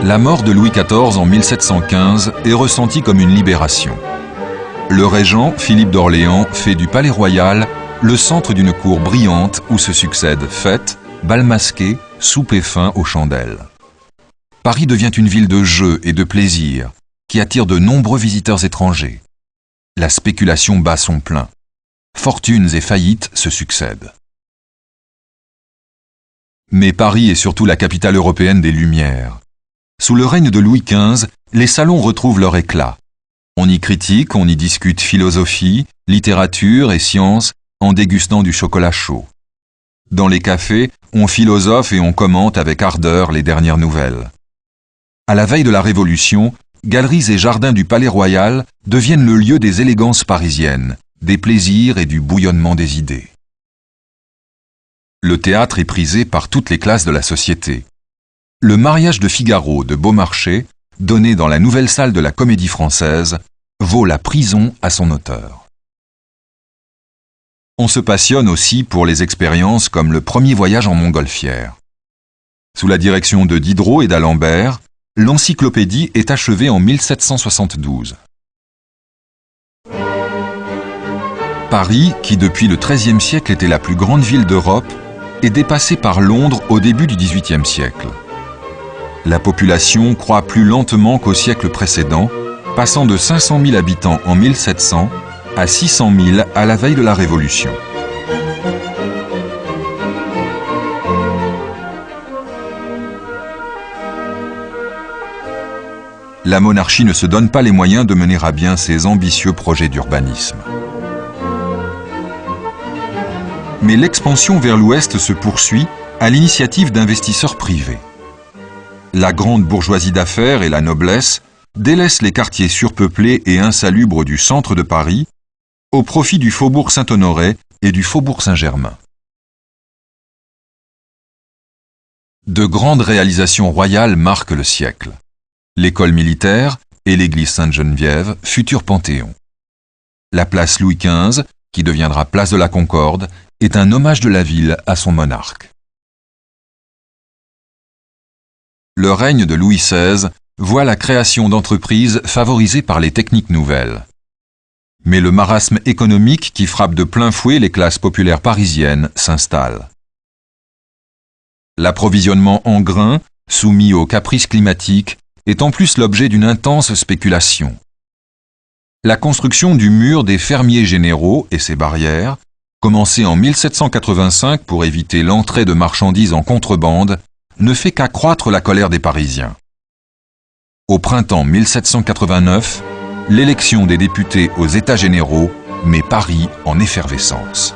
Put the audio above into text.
La mort de Louis XIV en 1715 est ressentie comme une libération. Le régent, Philippe d'Orléans, fait du Palais Royal le centre d'une cour brillante où se succèdent fêtes, bals masqués, soupers fins aux chandelles. Paris devient une ville de jeux et de plaisirs qui attire de nombreux visiteurs étrangers. La spéculation bat son plein. Fortunes et faillites se succèdent. Mais Paris est surtout la capitale européenne des Lumières. Sous le règne de Louis XV, les salons retrouvent leur éclat. On y critique, on y discute philosophie, littérature et sciences en dégustant du chocolat chaud. Dans les cafés, on philosophe et on commente avec ardeur les dernières nouvelles. À la veille de la Révolution, galeries et jardins du Palais Royal deviennent le lieu des élégances parisiennes, des plaisirs et du bouillonnement des idées. Le théâtre est prisé par toutes les classes de la société. Le mariage de Figaro de Beaumarchais, donné dans la nouvelle salle de la Comédie Française, vaut la prison à son auteur. On se passionne aussi pour les expériences comme le premier voyage en montgolfière. Sous la direction de Diderot et d'Alembert, l'encyclopédie est achevée en 1772. Paris, qui depuis le XIIIe siècle était la plus grande ville d'Europe, est dépassée par Londres au début du XVIIIe siècle. La population croît plus lentement qu'au siècle précédent, passant de 500 000 habitants en 1700 à 600 000 à la veille de la Révolution. La monarchie ne se donne pas les moyens de mener à bien ses ambitieux projets d'urbanisme. Mais l'expansion vers l'ouest se poursuit à l'initiative d'investisseurs privés. La grande bourgeoisie d'affaires et la noblesse délaissent les quartiers surpeuplés et insalubres du centre de Paris au profit du faubourg Saint-Honoré et du faubourg Saint-Germain. De grandes réalisations royales marquent le siècle. L'école militaire et l'église Sainte-Geneviève, futur Panthéon. La place Louis XV, qui deviendra place de la Concorde, est un hommage de la ville à son monarque. Le règne de Louis XVI voit la création d'entreprises favorisées par les techniques nouvelles. Mais le marasme économique qui frappe de plein fouet les classes populaires parisiennes s'installe. L'approvisionnement en grains, soumis aux caprices climatiques, est en plus l'objet d'une intense spéculation. La construction du mur des fermiers généraux et ses barrières, commencée en 1785 pour éviter l'entrée de marchandises en contrebande, ne fait qu'accroître la colère des Parisiens. Au printemps 1789, l'élection des députés aux États généraux met Paris en effervescence.